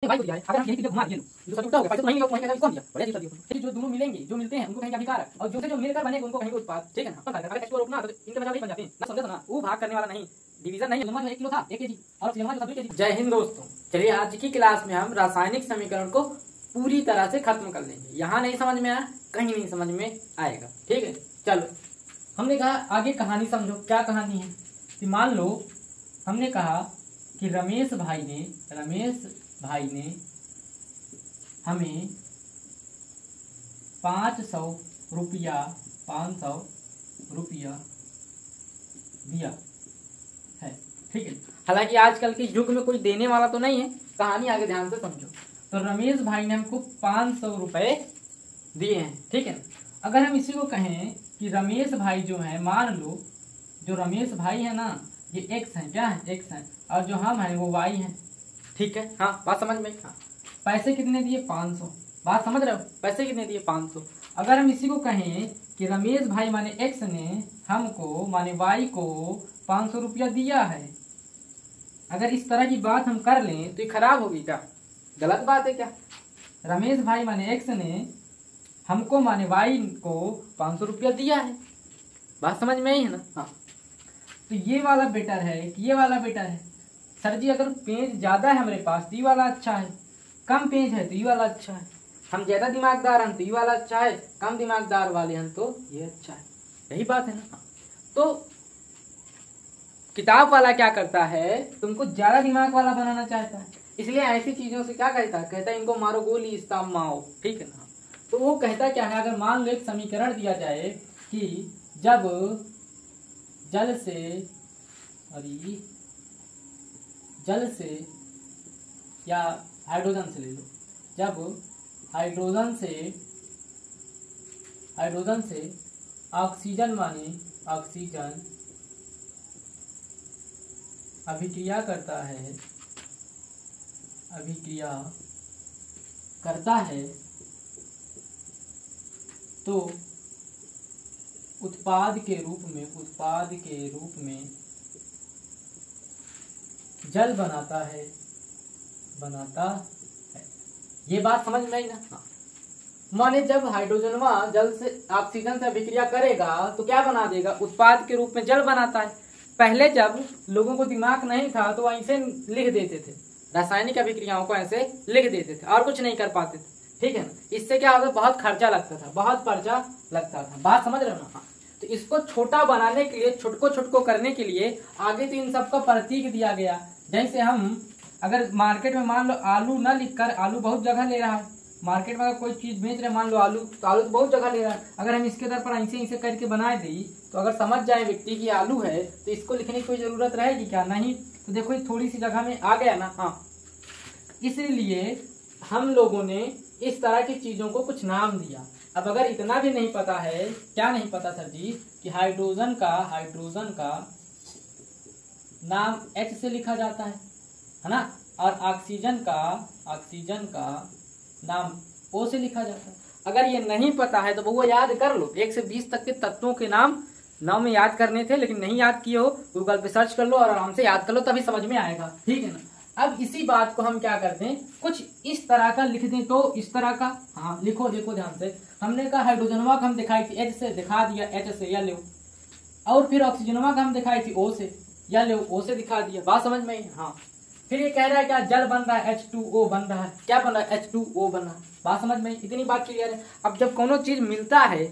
भाई को दिया है, अगर हम यही चीजें घुमा दिए जो सच होगा पैसे तो नहीं लोग कौन दिया बढ़िया चीज दिया। जो दोनों मिलेंगे, जो मिलते हैं उनको कहेंगे अधिकार और जो मिलकर बनेंगे उनको कहेंगे उत्पाद। ठीक है ना। अगर एक्सप्लोर रोकना तो इनके मजा नहीं बन जाते हैं ना, समझे ना। वो भाग करने वाला नहीं, डिवीजन नहीं। सिनेमा जो 1 किलो था 1 केजी और सिनेमा जो था 2 केजी। जय हिंद दोस्तों, चलिए आज की क्लास में हम रासायनिक समीकरण को पूरी तरह से खत्म कर लेंगे। यहाँ नहीं समझ में आया, कहीं नहीं समझ में आएगा। ठीक है, चलो हमने कहा आगे कहानी समझो। क्या कहानी है कि मान लो हमने कहा कि रमेश भाई ने हमें 500 रुपया दिया है। ठीक है, हालांकि आजकल के युग में कोई देने वाला तो नहीं है। कहानी आगे ध्यान से समझो। तो रमेश भाई ने हमको 500 रुपए दिए हैं। ठीक है, अगर हम इसी को कहें कि रमेश भाई जो है, मान लो जो रमेश भाई है ना ये x है, क्या है x है, और जो हम है वो y है। ठीक है, हाँ बात समझ में। हाँ, पैसे कितने दिए 500, बात समझ रहे हो, पैसे कितने दिए 500। अगर हम इसी को कहें कि रमेश भाई माने x ने हमको माने y को 500 रुपया दिया है, अगर इस तरह की बात हम कर लें तो ये खराब होगी क्या, गलत बात है क्या। रमेश भाई माने x ने हमको माने y को 500 रुपया दिया है, बात समझ में आई है ना। हाँ, तो ये वाला बेटर है कि ये वाला बेटर है। सर जी अगर पेज ज्यादा है हमारे पास तो ये वाला अच्छा है, कम पेज है तो ये वाला अच्छा है। हम ज्यादा दिमागदार हैं तो ये वाला अच्छा है, कम दिमागदार वाले हैं तो ये अच्छा है। यही बात है ना। तो किताब वाला क्या करता है, तुमको ज्यादा दिमाग वाला बनाना चाहता है, इसलिए ऐसी चीजों से क्या कहता है इनको मारो गोली इसका माओ। ठीक है ना। तो वो कहता क्या है, अगर मान लो एक समीकरण दिया जाए कि जब जल से या हाइड्रोजन से ले लो, जब हाइड्रोजन से ऑक्सीजन माने ऑक्सीजन अभिक्रिया करता है तो उत्पाद के रूप में जल बनाता है। ये बात समझ में आई ना। हाँ, माने जब हाइड्रोजनवा जल से ऑक्सीजन से अभिक्रिया करेगा तो क्या बना देगा, उत्पाद के रूप में जल बनाता है। पहले जब लोगों को दिमाग नहीं था तो ऐसे लिख देते थे, रासायनिक अभिक्रियाओं को ऐसे लिख देते थे और कुछ नहीं कर पाते थे। ठीक है ना। इससे क्या होता, बहुत खर्चा लगता था, बात समझ रहे हो ना। हाँ, तो इसको छोटा बनाने के लिए, छोटको करने के लिए आगे तो इन सबका प्रतीक दिया गया। जैसे हम अगर मार्केट में मान लो आलू ना लिखकर, आलू बहुत जगह ले रहा है मार्केट में, अगर कोई चीज बेच रहे मान लो आलू, तो आलू तो बहुत जगह ले रहा है। अगर हम इसके दर पर ऐसे करके बना दी तो अगर समझ जाए व्यक्ति की आलू है तो इसको लिखने की कोई जरूरत रहेगी क्या, नहीं। तो देखो थोड़ी सी जगह में आ गया ना। हाँ, इसलिए हम लोगों ने इस तरह की चीजों को कुछ नाम दिया। अब अगर इतना भी नहीं पता है, क्या नहीं पता सर जी, कि हाइड्रोजन का नाम H से लिखा जाता है ना, और ऑक्सीजन का नाम O से लिखा जाता है। अगर ये नहीं पता है तो वो याद कर लो, 1 से 20 तक के तत्वों के नाम में याद करने थे, लेकिन नहीं याद किए हो गूगल पे सर्च कर लो और आराम से याद कर लो, तभी समझ में आएगा। ठीक है ना। अब इसी बात को हम क्या करते हैं, कुछ इस तरह का लिख दें तो इस तरह का। हाँ लिखो, देखो ध्यान से। हमने कहा हाइड्रोजनवा का हम दिखाई थी H से, दिखा दिया H से, या लो। और फिर ऑक्सीजनवा का हम दिखाई थी O से, या लो O से दिखा दिया। बात समझ में आई। हाँ, फिर ये कह रहा है क्या, जल बन रहा है H2O बन रहा है, क्या बन रहा है H2O बन रहा है। बात समझ में आई, इतनी बात क्लियर है। अब जब कोनो चीज मिलता है,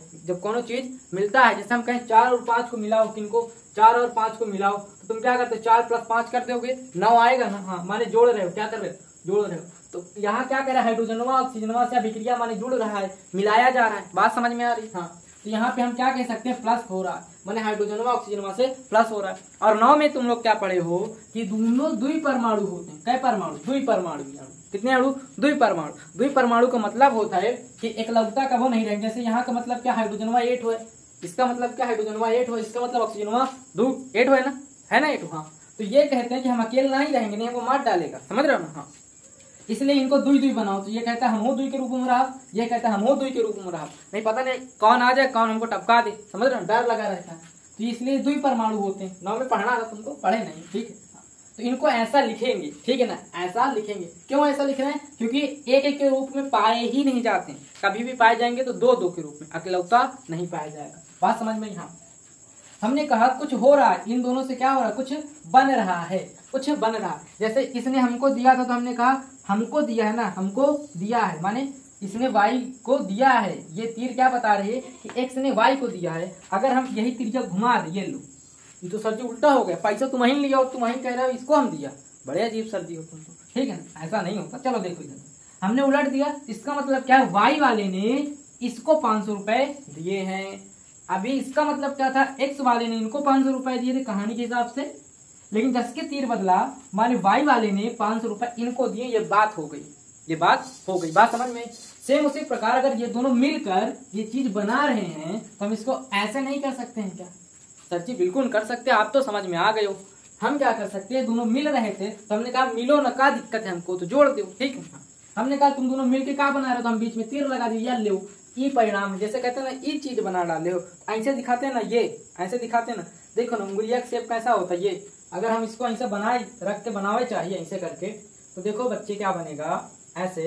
जैसे हम कहें 4 और 5 को मिलाओ, किनको 4 और 5 को मिलाओ, तो तुम क्या करते हो, 4 + 5 कर दोगे, 9 आएगा ना। हाँ, माने जोड़ रहे हो, क्या कर रहे हो, जोड़ रहे हो। तो यहाँ क्या कह रहा है, हाइड्रोजनवा ऑक्सीजनवा से अभिक्रिया माने जुड़ रहा है, मिलाया जा रहा है। बात समझ में आ रही। हाँ, तो यहाँ पे हम क्या कह सकते हैं, प्लस हो रहा है, माने हाइड्रोजनवा ऑक्सीजनवा से प्लस हो रहा है। और 9 में तुम लोग क्या पढ़े हो कि दोनों द्विपरमाणु होते हैं। कै परमाणु, द्विपरमाणु। कितने अणु, द्विपरमाणु। द्विपरमाणु का मतलब होता है कि एकलौता का वो नहीं रहेगा। जैसे यहाँ का मतलब क्या, हाइड्रोजनवा 8 है, इसका मतलब क्या, हाइड्रोजनवा 8 है, इसका मतलब ऑक्सीजनवा 8 है ना, है ना 8। हाँ, तो ये कहते हैं कि हम अकेले नहीं रहेंगे, नहीं हमको मार डालेगा, समझ रहे हो ना। हाँ, इसलिए इनको दुई बनाओ। तो ये कहता है हम हो दुई के रूप में रहा, ये कहता है हम हो दुई के रूप में रहा। नहीं पता नहीं कौन आ जाए, कौन हमको टपका दे, समझ रहे हो, डर लगा रहता है। तो इसलिए द्विपरमाणु होते हैं। 9 में पढ़ना था तुमको, पढ़े नहीं। ठीक है, तो इनको ऐसा लिखेंगे, ठीक है ना, ऐसा लिखेंगे। क्यों ऐसा लिख रहे हैं? क्योंकि एक एक के रूप में पाए ही नहीं जाते हैं, कभी भी पाए जाएंगे तो दो दो के रूप में, अकेलौता नहीं पाया जाएगा। बात समझ में? यहाँ हमने कहा कुछ हो रहा है, इन दोनों से क्या हो रहा है? कुछ बन रहा है, कुछ बन रहा है। जैसे इसने हमको दिया था तो हमने कहा हमको दिया है ना, हमको दिया है, माने इसने y को दिया है। ये तीर क्या बता रही है कि x ने y को दिया है। अगर हम यही तीर जब घुमा दे, ये लो, ये तो सर जी उल्टा हो गया, पैसा तुम वहीं लिया और तुम वहीं कह रहे हो इसको हम दिया। बड़े अजीब सर जी हो तुम तो, ठीक है ना, ऐसा नहीं होता। चलो देखो इधर हमने उलट दिया, इसका मतलब क्या है? y वाले ने इसको 500 रुपए दिए हैं। अभी इसका मतलब क्या था? x वाले ने इनको 500 रुपए दिए थे कहानी के हिसाब से, लेकिन जस के तीर बदला माने y वाले ने 500 रुपए इनको दिए। ये बात हो गई, ये बात हो गई। बात समझ में? सेम उसी प्रकार अगर ये दोनों मिलकर ये चीज बना रहे हैं तो हम इसको ऐसे नहीं कर सकते हैं क्या? सर जी बिल्कुल कर सकते हैं, आप तो समझ में आ गए हो। हम क्या कर सकते हैं? दोनों मिल रहे थे तो हमने कहा मिलो ना, क्या दिक्कत है हमको, तो जोड़ दो, ठीक है। हमने कहा तुम दोनों मिलके क्या बना रहे हो, तो हम बीच में तीर लगा दिए, या लो ई परिणाम, जैसे कहते हैं ना ई चीज बना डाले हो, ऐसे दिखाते हैं ना, ये ऐसे दिखाते हैं ना। देखो ना उंगलिया का शेप कैसा होता है, ये अगर हम इसको ऐसे बनाए रख के बनावे चाहिए ऐसे करके, तो देखो बच्चे क्या बनेगा, ऐसे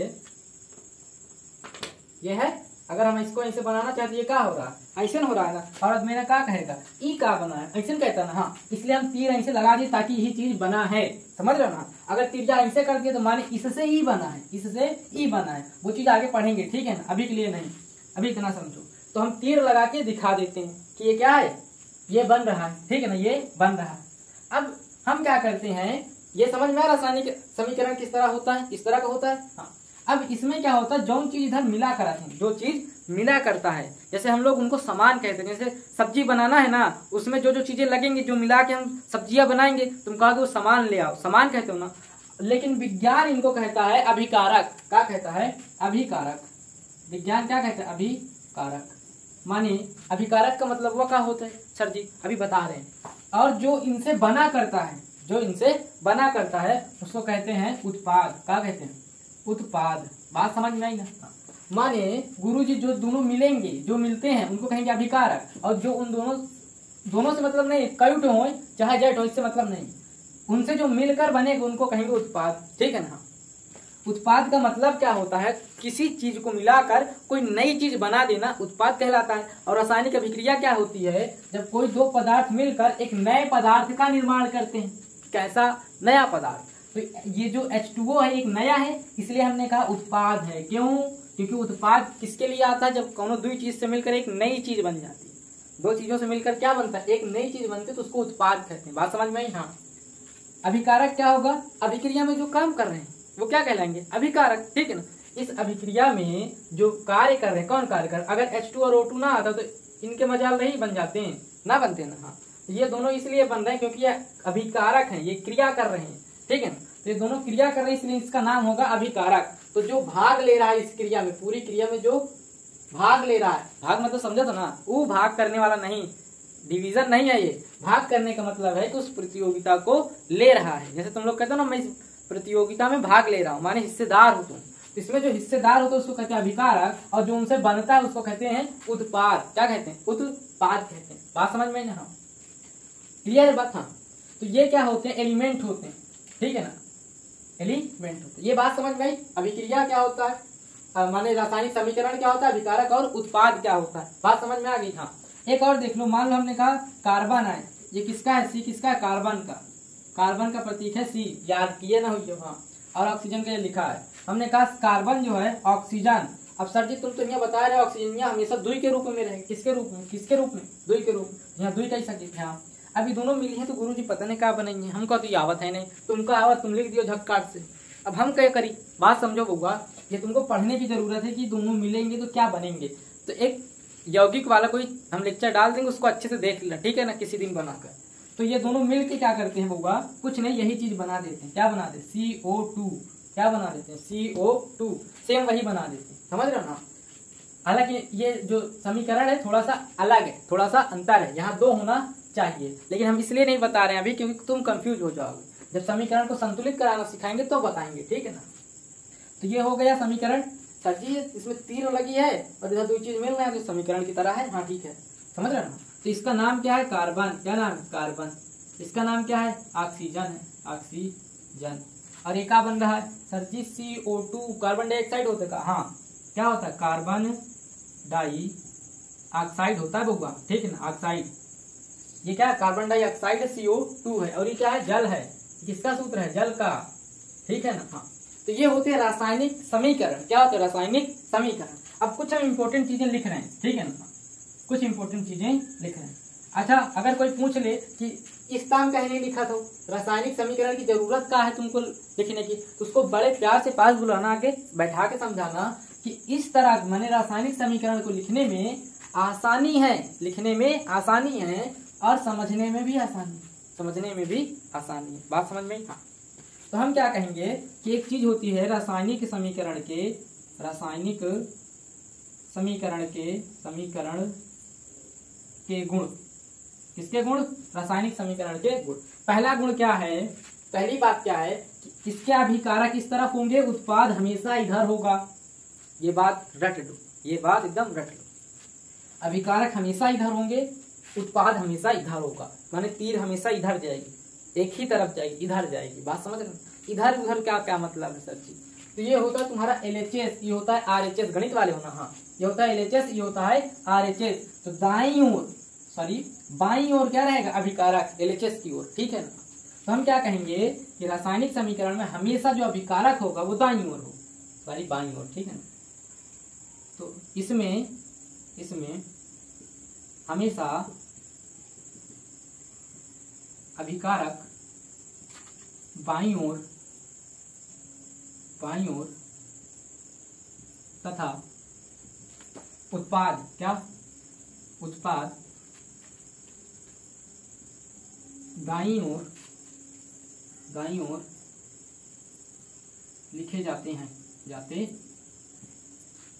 ये है। अगर हम इसको ऐसे बनाना चाहते, ये क्या हो रहा है? ऐसे हो रहा है ना। और मेरा क्या कहेगा? ई का बना है, ऐसे कहता ना। हाँ, इसलिए हम तीर ऐसे लगा दिए ताकि यही चीज बना है, समझ रहे हो ना। अगर तीर ऐसे कर दिया तो माने इससे ई बना है, इससे ई बना है। वो चीज आगे पढ़ेंगे, ठीक है ना, अभी के लिए नहीं, अभी इतना समझो। तो हम तीर लगा के दिखा देते हैं कि ये क्या है, ये बन रहा है, ठीक है ना, ये बन रहा है। अब हम क्या करते हैं, ये समझ में आ रहा रासायनिक समीकरण किस तरह होता है? इस तरह का होता है। हाँ, अब इसमें क्या होता है, जो चीज इधर मिला कराते हैं, जो चीज मिला करता है, जैसे हम लोग उनको समान कहते हैं। जैसे सब्जी बनाना है ना, उसमें जो जो चीजें लगेंगी, जो मिला के हम सब्जियां बनाएंगे, तुम कहोगे वो सामान ले आओ, सामान कहते हो ना। लेकिन विज्ञान इनको कहता है अभिकारक। क्या कहता है? अभिकारक। विज्ञान क्या कहता है? अभिकारक। माने अभिकारक का मतलब वो क्या होता है? सर जी अभी बता रहे हैं। और जो इनसे बना करता है, जो इनसे बना करता है उसको कहते हैं उत्पाद। क्या कहते हैं? उत्पाद। बात समझ में आई ना। माने गुरुजी जो दोनों मिलेंगे, जो मिलते हैं उनको कहेंगे अभिकारक, और जो उन दोनों से मतलब नहीं, कई हो चाहे जेट हो, इससे मतलब नहीं, उनसे जो मिलकर बनेगा उनको कहेंगे उत्पाद, ठीक है ना। उत्पाद का मतलब क्या होता है? किसी चीज को मिलाकर कोई नई चीज बना देना उत्पाद कहलाता है। और रासायनिक अभिक्रिया क्या होती है? जब कोई दो पदार्थ मिलकर एक नए पदार्थ का निर्माण करते हैं। कैसा? नया पदार्थ। तो ये जो H2O है एक नया है, इसलिए हमने कहा उत्पाद है। क्यों? क्योंकि उत्पाद किसके लिए आता है? जब कोनो दो चीज से मिलकर एक नई चीज बन जाती है। दो चीजों से मिलकर क्या बनता है? एक नई चीज बनती है, तो उसको उत्पाद कहते हैं। बात समझ में आई? हाँ। अभिकारक क्या होगा? अभिक्रिया में जो काम कर रहे हैं वो क्या कहलाएंगे? अभिकारक, ठीक है ना। इस अभिक्रिया में जो कार्य कर रहे हैं, कौन कार्य कर रहे हैं? अगर H2 और O2 ना आता तो इनके मजाल नहीं बन जाते हैं, ना बनते ना। हाँ, ये दोनों इसलिए बन रहे हैं क्योंकि ये अभिकारक हैं, ये क्रिया कर रहे हैं, ठीक है ना। तो ये दोनों क्रिया कर रहे हैं, इसलिए इसका नाम होगा अभिकारक। तो जो भाग ले रहा है इस क्रिया में, पूरी क्रिया में जो भाग ले रहा है, भाग मतलब समझा तो ना, वो भाग करने वाला नहीं, डिवीजन नहीं है ये। भाग करने का मतलब है कि उस प्रतियोगिता को ले रहा है। जैसे तुम लोग कहते हो ना, मैं इस प्रतियोगिता में भाग ले रहा हूँ, माने हिस्सेदार हो तुम। इसमें जो हिस्सेदार होता है उसको कहते हैं अभिकारक, और जो उनसे बनता है उसको कहते हैं उत्पाद। क्या कहते हैं? उत्पाद कहते हैं। बात समझ में? हाँ, क्लियर बात। हाँ, तो ये क्या होते हैं? एलिमेंट होते हैं, ठीक है ना, एलिमेंट होते हैं। ये बात समझ में आई? अभिक्रिया क्या होता है, माने रासायनिक समीकरण क्या होता है, अभिकारक, और उत्पाद क्या होता है। बात समझ में आ गई? हाँ। एक और देख लो, मान लो हमने कहा कार्बन है, ये किसका है? सी किसका है? कार्बन का। कार्बन का प्रतीक है सी, याद किए ना हुई? हाँ। और ऑक्सीजन का ये लिखा है। हमने कहा कार्बन जो है ऑक्सीजन। अब सर जी तुम तो यहाँ बता रहे हो ऑक्सीजन यहाँ हमेशा दुई के रूप में रहे, किसके रूप में? किसके रूप में? दुई के रूप में। यहाँ दुई कैसा लिखे? हाँ, अभी दोनों मिली है तो गुरुजी पता नहीं क्या बनेंगे, हमको तो आवत है नहीं, तुमको आवत, तुम लिख दियो झक्काट से। अब हम क्या करी? बात समझो बउआ, ये तुमको पढ़ने की जरूरत है कि दोनों मिलेंगे तो क्या बनेंगे। तो एक यौगिक वाला कोई हम लेक्चर डाल देंगे, उसको अच्छे से देख लेना, ठीक है ना, किसी दिन बनाकर। तो ये दोनों मिल के क्या करते हैं बउआ? कुछ नहीं, यही चीज बना देते हैं। क्या बना देते? CO2। क्या बना देते हैं? CO2। सेम वही बना देते हैं, समझ रहे हो ना। हालांकि ये जो समीकरण है थोड़ा सा अलग है, थोड़ा सा अंतर है, यहाँ दो होना चाहिए, लेकिन हम इसलिए नहीं बता रहे हैं अभी क्योंकि तुम कंफ्यूज हो जाओगे। जब समीकरण को संतुलित कराना सिखाएंगे तो बताएंगे, ठीक है ना। तो ये हो गया समीकरण। सर जी इसमें तीर लगी है और इधर दो चीज मिल रहा है तो समीकरण की तरह है। हाँ ठीक है, समझ रहे ना। तो इसका नाम क्या है? कार्बन। क्या नाम है? कार्बन। इसका नाम क्या है? ऑक्सीजन है, ऑक्सीजन। और ये क्या बन रहा है सर जी? CO2 कार्बन डाइऑक्साइड होता है। हाँ, क्या होता है? कार्बन डाई ऑक्साइड होता है बउआ, ठीक है ना, ऑक्साइड। ये क्या है? कार्बन डाइऑक्साइड CO2 है। और ये क्या है? जल है। किसका सूत्र है? जल का, ठीक है ना। हाँ, तो ये होते हैं रासायनिक समीकरण। क्या होते हैं? रासायनिक समीकरण। अब कुछ हम इंपॉर्टेंट चीजें लिख रहे हैं, ठीक है ना, कुछ इंपॉर्टेंट चीजें लिख रहे हैं। अच्छा, अगर कोई पूछ ले कि इस काम कहीं नहीं लिखा था, रासायनिक समीकरण की जरूरत क्या है तुमको लिखने की, तो उसको बड़े प्यार से पास बुलाना, आके बैठा के समझाना कि इस तरह मैंने रासायनिक समीकरण को लिखने में आसानी है, लिखने में आसानी है और समझने में भी आसानी है, समझने में भी आसानी है। बात समझ में? हाँ। तो हम क्या कहेंगे कि एक चीज होती है रासायनिक समीकरण के, रासायनिक समीकरण के गुण। किसके गुण? रासायनिक समीकरण के गुण। पहला गुण क्या है? पहली बात क्या है कि इसके अभिकारक इस तरफ होंगे, उत्पाद हमेशा इधर होगा। ये बात रट लो, ये बात एकदम रट लो। अभिकारक हमेशा इधर होंगे, उत्पाद हमेशा इधर होगा, माने तीर हमेशा इधर जाएगी, एक ही तरफ जाएगी, इधर जाएगी। बात समझ रहे? इधर उधर क्या क्या मतलब है सर जी? तो ये होता है तुम्हारा LHS, ये होता है RHS, गणित वाले होना। हाँ, ये होता है LHS, ये होता है RHS। तो दाईं ओर, सॉरी बाईं ओर क्या रहेगा? अभिकारक, LHS की ओर, ठीक है ना। तो हम क्या कहेंगे कि रासायनिक समीकरण में हमेशा जो अभिकारक होगा वो दाईं ओर हो, सॉरी बाईं ओर, ठीक है ना। तो इसमें हमेशा अभिकारक बाईं ओर तथा उत्पाद, क्या? उत्पाद दाईं ओर लिखे जाते हैं,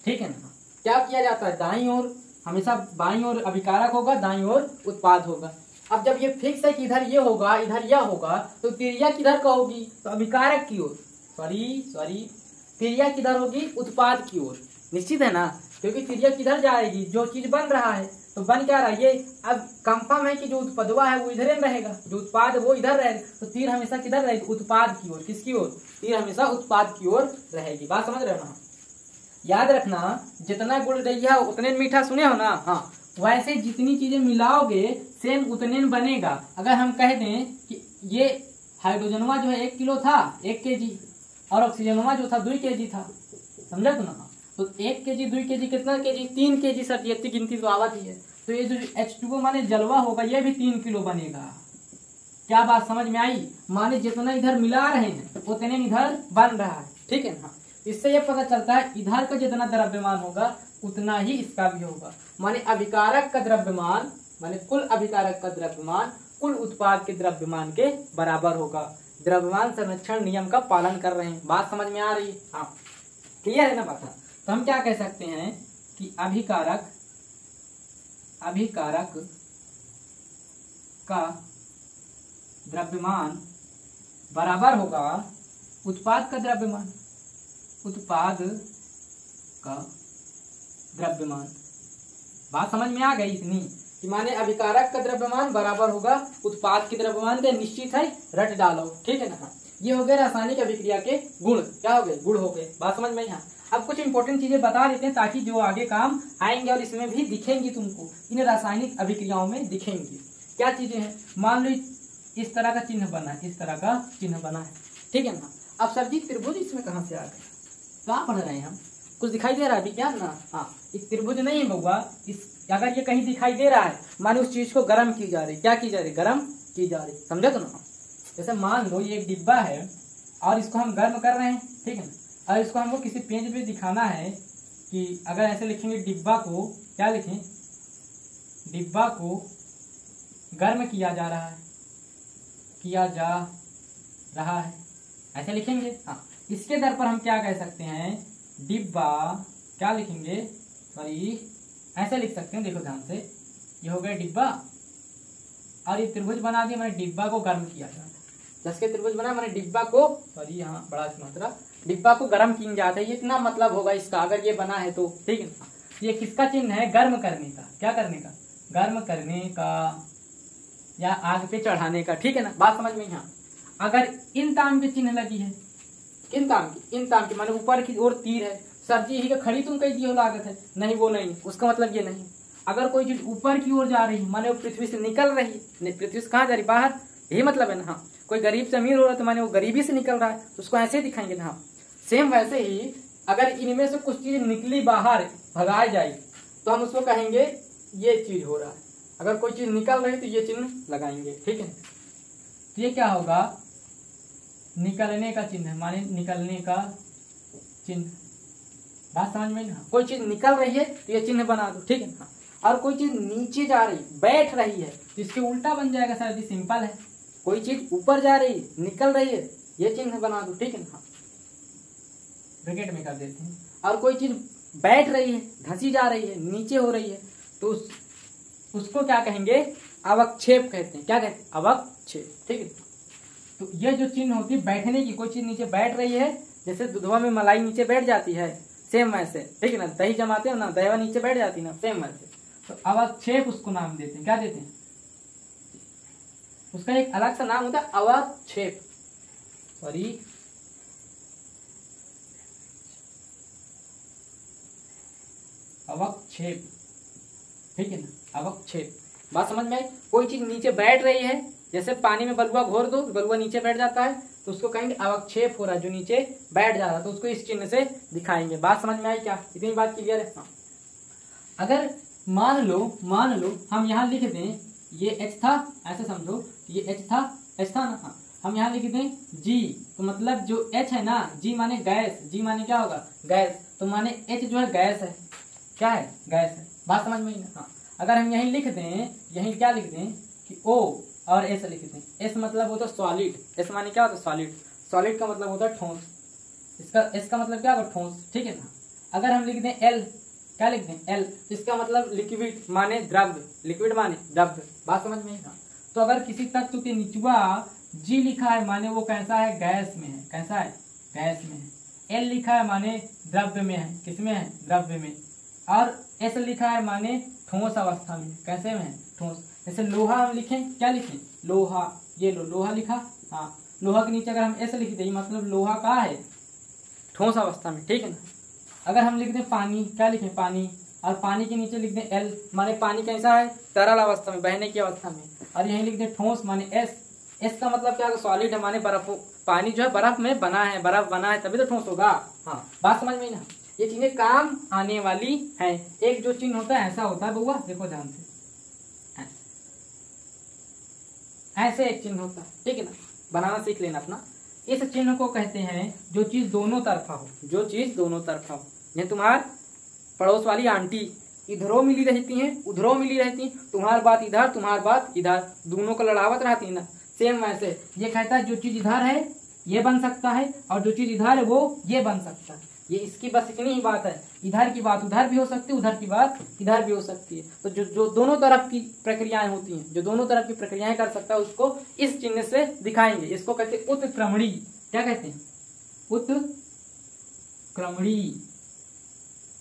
ठीक है ना। क्या किया जाता है? दाईं ओर हमेशा, बाईं ओर अभिकारक होगा, दाईं ओर उत्पाद होगा। अब जब ये फिक्स है कि इधर ये होगा, इधर यह होगा, तो तिरिया किधर का होगी? तो अभिकारक की ओर, सॉरी तिरिया किधर होगी? उत्पाद की ओर। निश्चित है ना, क्योंकि तिरिया किधर जाएगी? जो चीज बन रहा है, तो बन क्या रहा है? ये अब कंफर्म है कि जो उत्पादवा है वो इधर रहेगा, जो उत्पाद वो इधर रहेगा। तो तीर हमेशा किधर रहेगी? उत्पाद की ओर। किसकी ओर? तीर हमेशा उत्पाद की ओर रहेगी। बात समझ रहे हो ना? याद रखना, जितना गुड़ रही उतने मीठा, सुने हो ना। हाँ, वैसे जितनी चीजें मिलाओगे सेम उतने में बनेगा। अगर हम कह दें कि ये हाइड्रोजनवा जो है 1 किलो था, 1 kg, और ऑक्सीजनवा जो था 2 kg था, समझा तो ना। तो 1 kg 2 kg कितना kg? 3 kg सर, ये गिनती तो आवत ही है। तो ये जो H2O माने जलवा होगा, ये भी 3 किलो बनेगा। क्या बात समझ में आई? माने जितना इधर मिला रहे हैं उतने इधर बन रहा है, ठीक है ना। इससे ये पता चलता है इधर का जितना द्रव्यमान होगा उतना ही इसका भी होगा। माने अभिकारक का द्रव्यमान, माने कुल अभिकारक का द्रव्यमान कुल उत्पाद के द्रव्यमान के बराबर होगा। द्रव्यमान संरक्षण नियम का पालन कर रहे हैं। बात समझ में आ रही है? हाँ, क्लियर है ना बात? तो हम क्या कह सकते हैं कि अभिकारक का द्रव्यमान बराबर होगा उत्पाद का द्रव्यमान, उत्पाद का द्रव्यमान। बात समझ में आ गई इतनी कि माने अभिकारक का द्रव्यमान बराबर होगा उत्पाद के द्रव्यमान के। निश्चित है, रट डालो, ठीक है ना। ये हो गए रासायनिक अभिक्रिया के गुण। क्या हो गए? गुण हो गए। बात समझ में? यहाँ अब कुछ इंपॉर्टेंट चीजें बता देते हैं ताकि जो आगे काम आएंगे और इसमें भी दिखेंगी तुमको, इन रासायनिक अभिक्रियाओं में दिखेंगी। क्या चीजें हैं? मान लो इस तरह का चिन्ह बना है, इस तरह का चिन्ह बना है, ठीक है ना। अब सर जी त्रिभुज इसमें कहाँ से आ गए? कहाँ पढ़ रहे हैं हम? कुछ दिखाई दे रहा है विज्ञान ना? हाँ, इस त्रिभुज नहीं है बउआ। इस अगर ये कहीं दिखाई दे रहा है, माने उस चीज को गर्म की जा रही। क्या की जा रही? गर्म की जा रही। समझे तो ना। जैसे मान लो ये एक डिब्बा है और इसको हम गर्म कर रहे हैं, ठीक है ना। और इसको हमको किसी पेज पे दिखाना है कि अगर ऐसे लिखेंगे डिब्बा को, क्या लिखें? डिब्बा को गर्म किया जा रहा है, ऐसे लिखेंगे। हाँ, इसके दर पर हम क्या कह सकते हैं? डिब्बा, क्या लिखेंगे? सॉरी, ऐसे लिख सकते हैं, देखो ध्यान से। ये हो गया डिब्बा और ये त्रिभुज बना दिया, मैंने डिब्बा को गर्म किया जाता है। जैसे त्रिभुज बना, मैंने डिब्बा को, सॉरी यहाँ बड़ा मात्रा, डिब्बा को गर्म किया जाता है। ये इतना मतलब होगा इसका, अगर ये बना है तो, ठीक है ना। ये किसका चिन्ह है? गर्म करने का। क्या करने का? गर्म करने का या आग पे चढ़ाने का, ठीक है ना, बात समझ में यहाँ। अगर इन ताम की चिन्ह लगी है, इन ताम की माने ऊपर की ओर तीर है, सर जी यही का खड़ी तुम कही दी हो लागत है, नहीं वो नहीं, उसका मतलब ये नहीं। अगर कोई चीज ऊपर की ओर जा रही है माने वो पृथ्वी से निकल रही है, पृथ्वी से कहाँ जा रही, बाहर, यही मतलब है ना। हाँ, कोई गरीब से अमीर हो रहा है तो माने वो गरीबी से निकल रहा है, तो उसको ऐसे दिखाएंगे ना। हाँ, सेम वैसे ही अगर इनमें से कुछ चीज निकली बाहर भगाई जाए तो हम उसको कहेंगे ये चीज हो रहा है। अगर कोई चीज निकल रही तो ये चिन्ह लगाएंगे, ठीक है। तो ये क्या होगा, निकलने का चिन्ह, माने निकलने का चिन्ह, बात समझ में ना। कोई चीज निकल रही है तो ये चिन्ह बना दो, ठीक है ना। और कोई चीज नीचे जा रही, बैठ रही है तो इसके उल्टा बन जाएगा सर जी, सिंपल है। कोई चीज ऊपर जा रही, निकल रही है, ये चिन्ह बना दो, ठीक है ना, ब्रैकेट में कर देते हैं। और कोई चीज बैठ रही है, धंसी जा रही है, नीचे हो रही है, तो उसको क्या कहेंगे, अवक्षेप कहते हैं। क्या कहते हैं, अवक्षेप, ठीक है। तो ये जो चिन्ह होती है बैठने की, कोई चीज नीचे बैठ रही है, जैसे दूधवा में मलाई नीचे बैठ जाती है, सेम वैसे, ठीक है ना, दही जमाते हो ना, दहीवा नीचे बैठ जाती है ना, सेम वैसे। तो अवक्षेप उसको नाम देते हैं, क्या देते हैं, उसका एक अलग सा नाम होता है अवक्षेप, सॉरी अवक्षेप, ठीक है ना, अवक्षेप, बात समझ में आई। कोई चीज नीचे बैठ रही है, जैसे पानी में बलुआ घोर दो, बलुआ नीचे बैठ जाता है, तो उसको कहेंगे अवक्षेप हो रहा है, जो नीचे बैठ जा रहा है, तो उसको इस चिन्ह से दिखाएंगे। बात समझ में आई क्या, इतनी बात क्लियर है। हाँ। अगर मान लो हम यहाँ लिख दें ये h था, ऐसे समझो ये h था ना। हाँ, हम यहाँ लिख दें g, तो मतलब जो h है ना, g माने गैस, g माने क्या होगा, गैस, तो माने h जो है गैस है, क्या है, गैस है। बात समझ में। हाँ, अगर हम यहीं लिख दें, यहीं क्या लिख दें कि O और S लिख दें, S मतलब होता है सॉलिड, S माने क्या होता है, सॉलिड, सॉलिड का मतलब होता है ठोस, इसका S का मतलब क्या होगा, ठोस, ठीक है ना। अगर हम लिख दें L, क्या लिख दें L, इसका मतलब लिक्विड माने द्रव्य, लिक्विड माने द्रव्य, बात समझ में। हाँ, तो अगर किसी तत्व के निचुआ G लिखा है माने वो कैसा है, गैस में है, कैसा है, गैस में है। L लिखा है माने द्रव्य में है, किसमें है, द्रव्य में। और S लिखा है माने ठोस अवस्था में, कैसे में है, ठोस। जैसे लोहा हम लिखें, क्या लिखें, लोहा, ये लो लोहा लिखा। हाँ, लोहा के नीचे अगर हम S लिख दें मतलब लोहा का है, ठोस अवस्था में, ठीक है ना। अगर हम लिख दें पानी, क्या लिखें, पानी, और पानी के नीचे लिख दें L माने पानी कैसा है, तरल अवस्था में, बहने की अवस्था में। और यहीं लिख दें ठोस माने S का मतलब क्या, सॉलिड है माने बर्फ, पानी जो है बर्फ में बना है, बर्फ बना है तभी तो ठोस होगा। हाँ, बात समझ में ना, ये चीजें काम आने वाली हैं। एक जो चिन्ह होता है ऐसा होता है बउआ, देखो ध्यान से, ऐसे एक चिन्ह होता है, ठीक है ना, बनाना सीख लेना अपना। इस चिन्ह को कहते हैं जो चीज दोनों तरफा हो, जो चीज दोनों तरफा हो। ये तुम्हार पड़ोस वाली आंटी इधरों मिली रहती हैं, उधरों मिली रहती हैं, तुम्हार बात इधर, तुम्हार बात इधर, दोनों को लड़ावत रहती है ना, सेम वैसे ये कहता है जो चीज इधर है ये बन सकता है, और जो चीज इधर है वो ये बन सकता है। ये इसकी बस इतनी ही बात है, इधर की बात उधर भी हो सकती है, उधर की बात इधर भी हो सकती है। तो जो दोनों तरफ की प्रक्रियाएं होती हैं, जो दोनों तरफ की प्रक्रियाएं कर सकता है, उसको इस चिन्ह से दिखाएंगे। इसको कहते हैं उत्क्रमणी। क्या कहते हैं, उत्क्रमणी,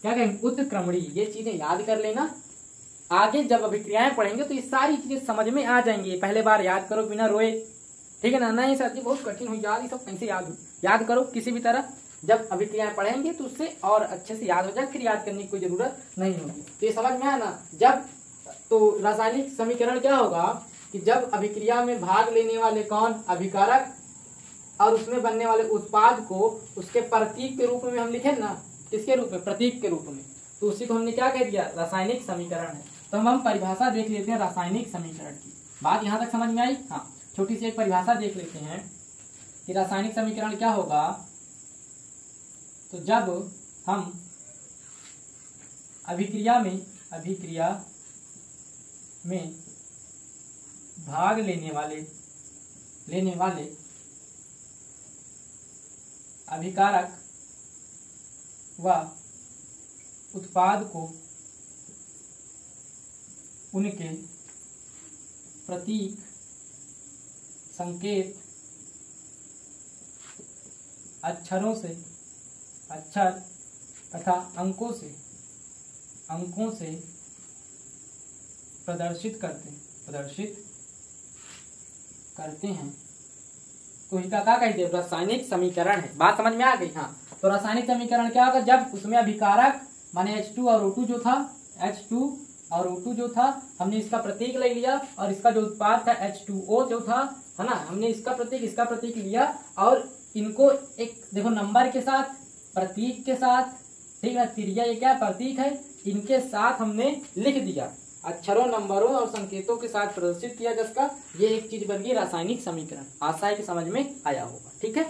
क्या कहेंगे, उत्क्रमणी। ये चीजें याद कर लेना, आगे जब अभिक्रियाएं पढ़ेंगे तो ये सारी चीजें समझ में आ जाएंगी। पहले बार याद करो बिना रोए, ठीक है ना, नहीं सर जी बहुत कठिन हो याद, ये सब कैसे याद हो, याद करो किसी भी तरह। जब अभिक्रियाएं पढ़ेंगे तो उससे और अच्छे से याद हो जाए, फिर याद करने की कोई जरूरत नहीं होगी। तो ये समझ में आया ना। जब तो रासायनिक समीकरण क्या होगा कि जब अभिक्रिया में भाग लेने वाले कौन, अभिकारक, और उसमें बनने वाले उत्पाद को उसके प्रतीक के रूप में हम लिखे ना, किसके रूप में, प्रतीक के रूप में, तो उसी को हमने क्या कह दिया, रासायनिक समीकरण है। तो हम परिभाषा देख लेते हैं रासायनिक समीकरण की। बात यहाँ तक समझ में आई। हाँ, छोटी सी एक परिभाषा देख लेते हैं कि रासायनिक समीकरण क्या होगा। तो जब हम अभिक्रिया में भाग लेने वाले अभिकारक व उत्पाद को उनके प्रतीक, संकेत, अक्षरों से, अक्षर तथा अंकों से प्रदर्शित करते हैं तो इसका क्या कहते हैं, रासायनिक समीकरण है। बात समझ में आ गई। हाँ, तो रासायनिक समीकरण क्या होगा, जब उसमें अभिकारक माने H2 और O2 जो था, H2 और O2 जो था, हमने इसका प्रतीक ले लिया और इसका जो उत्पाद था H2O जो था, है ना, हमने इसका प्रतीक लिया और इनको एक देखो नंबर के साथ, प्रतीक के साथ, ठीक है, त्रिज्या ये क्या प्रतीक है, इनके साथ हमने लिख दिया, अक्षरों, नंबरों और संकेतों के साथ प्रदर्शित किया जिसका ये एक चीज बन गई रासायनिक समीकरण। आशा है कि समझ में आया होगा। ठीक है।